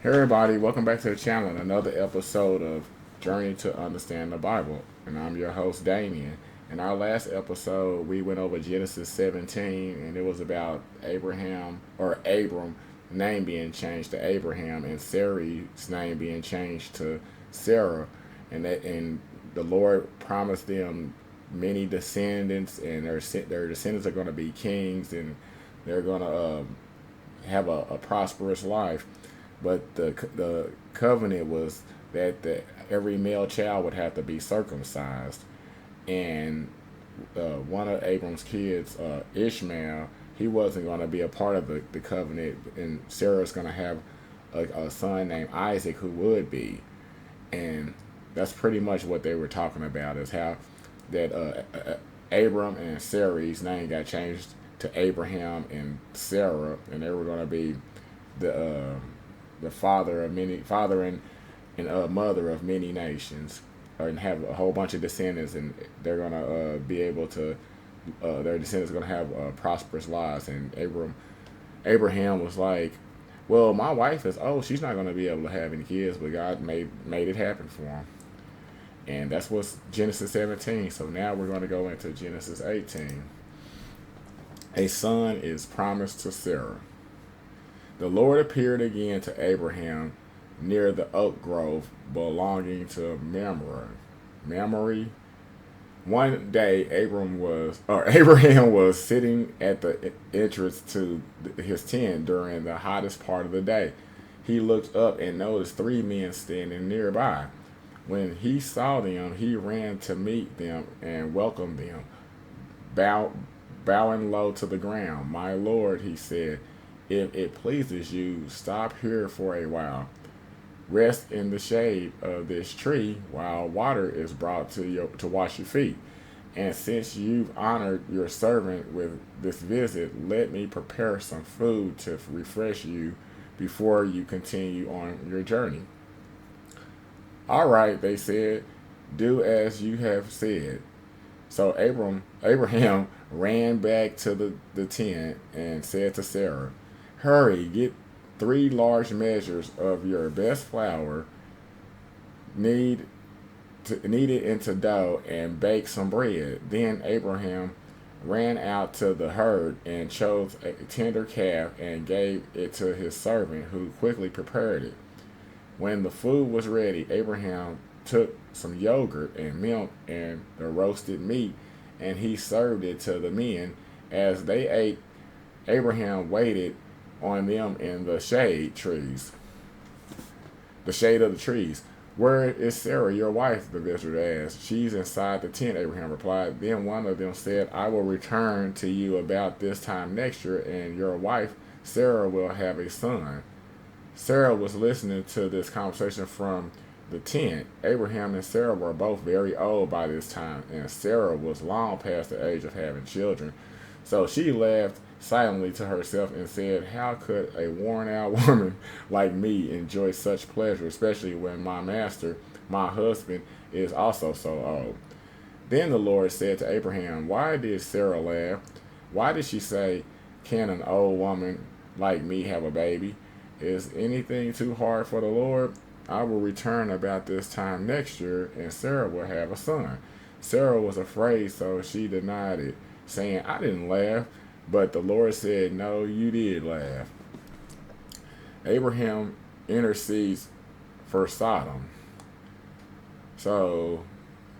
Hey everybody, welcome back to the channel and another episode of Journey to Understand the Bible. And I'm your host Damien. In our last episode, we went over Genesis 17 and it was about Abraham or Abram name being changed to Abraham and Sarai's name being changed to Sarah, and the Lord promised them many descendants, and their descendants are going to be kings, and they're going to have a prosperous life. But the covenant was that every male child would have to be circumcised, and one of Abram's kids, Ishmael, he wasn't going to be a part of the covenant, and Sarah's going to have a son named Isaac who would be, and that's pretty much what they were talking about, is how that Abram and Sarai's name got changed to Abraham and Sarah, and they were going to be the father and mother of many nations, and have a whole bunch of descendants, and they're gonna be able to their descendants are gonna have prosperous lives. And Abraham was like, well, my wife is old, she's not gonna be able to have any kids, but God made it happen for him. And that's what's Genesis 17. So now we're going to go into Genesis 18. A son is promised to Sarah. The Lord appeared again to Abraham near the oak grove belonging to Mamre. One day, Abraham was sitting at the entrance to his tent during the hottest part of the day. He looked up and noticed three men standing nearby. When he saw them, he ran to meet them and welcomed them, bow, bowing low to the ground. My Lord, he said, if it pleases you, stop here for a while. Rest in the shade of this tree while water is brought to wash your feet. And since you've honored your servant with this visit, let me prepare some food to refresh you before you continue on your journey. All right, they said, do as you have said. So Abraham ran back to the tent and said to Sarah, hurry, get 3 large measures of your best flour, knead it into dough, and bake some bread. Then Abraham ran out to the herd and chose a tender calf and gave it to his servant, who quickly prepared it. When the food was ready, Abraham took some yogurt and milk and the roasted meat, and he served it to the men. As they ate, Abraham waited on them in the shade of the trees. Where is Sarah, your wife? The visitor asked. She's inside the tent, Abraham replied. Then one of them said, I will return to you about this time next year, and your wife, Sarah, will have a son. Sarah was listening to this conversation from the tent. Abraham and Sarah were both very old by this time, and Sarah was long past the age of having children. So she laughed silently to herself and said, how could a worn out woman like me enjoy such pleasure, especially when my master, my husband, is also so old? Then the Lord said to Abraham, why did Sarah laugh? Why did she say, can an old woman like me have a baby? Is anything too hard for the Lord? I will return about this time next year, and Sarah will have a son. Sarah was afraid, so she denied it, saying, I didn't laugh. But the Lord said, no, you did laugh. Abraham intercedes for Sodom. So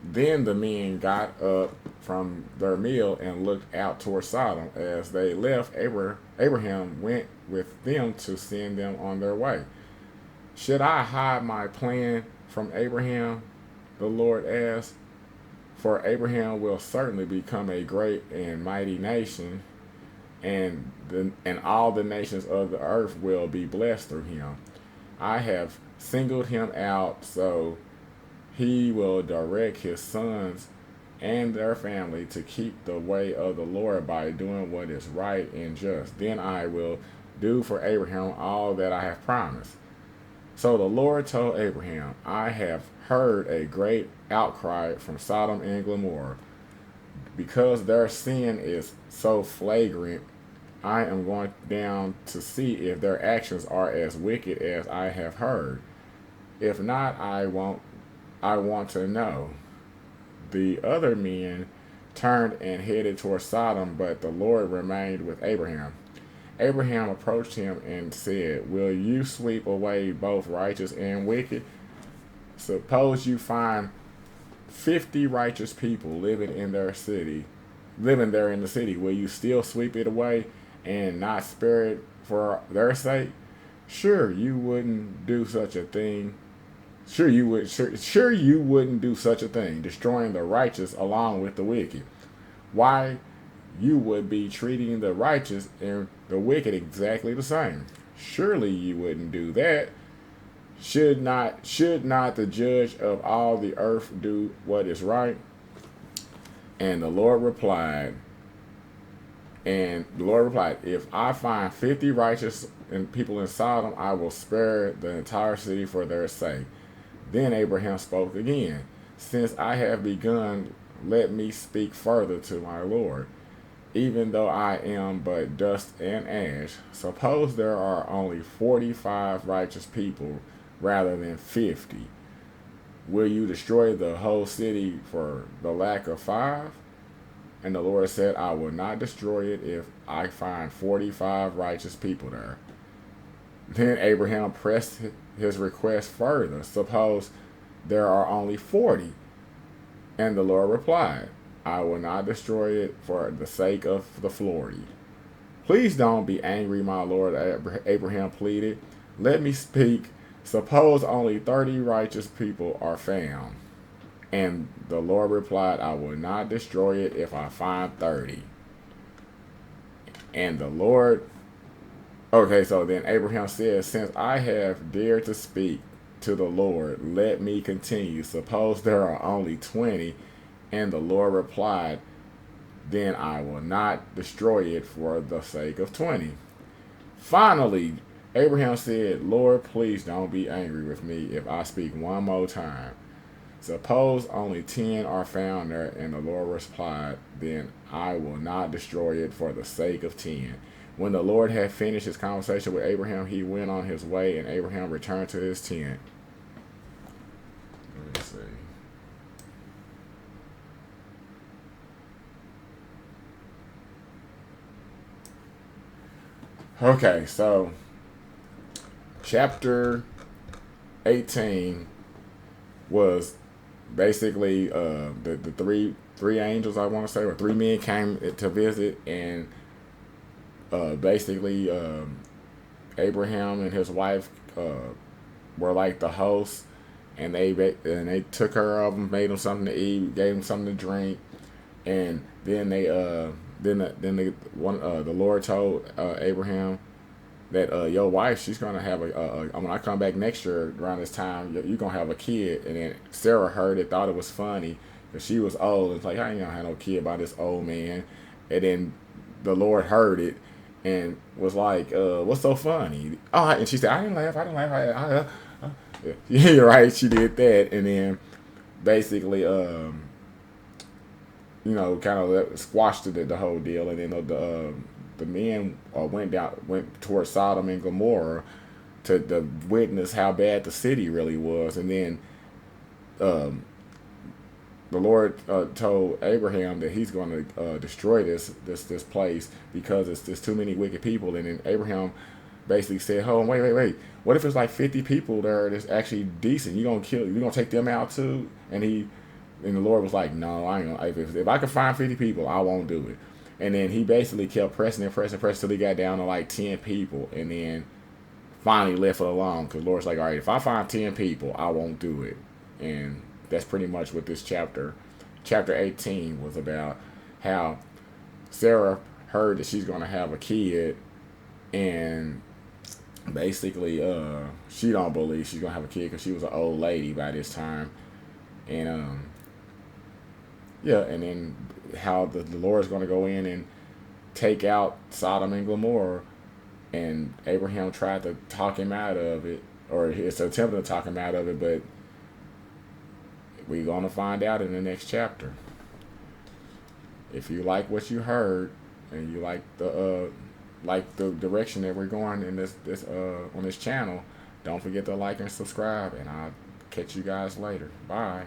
then the men got up from their meal and looked out toward Sodom. As they left, Abraham went with them to send them on their way. Should I hide my plan from Abraham? The Lord asked. For Abraham will certainly become a great and mighty nation, and all the nations of the earth will be blessed through him. I have singled him out so he will direct his sons and their family to keep the way of the Lord by doing what is right and just. Then I will do for Abraham all that I have promised. So the Lord told Abraham, I have heard a great outcry from Sodom and Gomorrah, because their sin is so flagrant. I am going down to see if their actions are as wicked as I have heard. If not, I want to know. The other men turned and headed toward Sodom, but the Lord remained with Abraham. Abraham approached him and said, "Will you sweep away both righteous and wicked? Suppose you find 50 righteous people living there in the city. Will you still sweep it away and not spare it for their sake? Sure, you wouldn't do such a thing. Sure you wouldn't do such a thing, destroying the righteous along with the wicked. Why, you would be treating the righteous and the wicked exactly the same. Surely you wouldn't do that. Should not the judge of all the earth do what is right?" And the Lord replied, "If I find 50 righteous and people in Sodom, I will spare the entire city for their sake." Then Abraham spoke again. "Since I have begun, let me speak further to my Lord. Even though I am but dust and ash, suppose there are only 45 righteous people rather than 50. Will you destroy the whole city for the lack of 5?" And the Lord said, "I will not destroy it if I find 45 righteous people there." Then Abraham pressed his request further. "Suppose there are only 40. And the Lord replied, "I will not destroy it for the sake of the 40. "Please don't be angry, my Lord," Abraham pleaded. "Let me speak. Suppose only 30 righteous people are found." And the Lord replied, "I will not destroy it if I find 30. And the Lord Okay, so then Abraham says, "Since I have dared to speak to the Lord, let me continue. Suppose there are only 20." And the Lord replied, "Then I will not destroy it for the sake of 20." Finally, Abraham said, "Lord, please don't be angry with me if I speak one more time. Suppose only 10 are found there." And the Lord replied, "Then I will not destroy it for the sake of 10." When the Lord had finished his conversation with Abraham, he went on his way, and Abraham returned to his tent. Let me see. Okay, so chapter 18 was basically the three angels, I want to say, or three men came to visit, and basically Abraham and his wife were like the hosts, and they took care of them, made them something to eat, gave them something to drink, and then the Lord told Abraham that your wife, she's gonna have when I come back next year around this time, you're gonna have a kid. And then Sarah heard it, thought it was funny because she was old. It's like, I ain't gonna have no kid by this old man. And then the Lord heard it and was like, "What's so funny?" Oh, and she said, "I didn't laugh. I didn't laugh." Yeah, you're right. She did that, and then basically, kind of squashed the whole deal. And then the men went towards Sodom and Gomorrah to witness how bad the city really was. And then um, the Lord told Abraham that he's going to destroy this place because there's too many wicked people. And then Abraham basically said, "Oh, wait. What if it's like 50 people there that's actually decent? You gonna take them out too?" And the Lord was like, "No, I ain't gonna. If I can find 50 people, I won't do it." And then he basically kept pressing till he got down to like 10 people, and then finally left it alone because the Lord's like, "All right, if I find 10 people, I won't do it." And that's pretty much what this chapter 18 was about. How Sarah heard that she's gonna have a kid, and basically, she don't believe she's gonna have a kid because she was an old lady by this time, and yeah, and then how the Lord's going to go in and take out Sodom and Gomorrah, and Abraham tried to talk him out of it, or it's attempting to talk him out of it, but we're going to find out in the next chapter. If you like what you heard, and you like the like the direction that we're going in this on this channel, don't forget to like and subscribe, and I'll catch you guys later. Bye.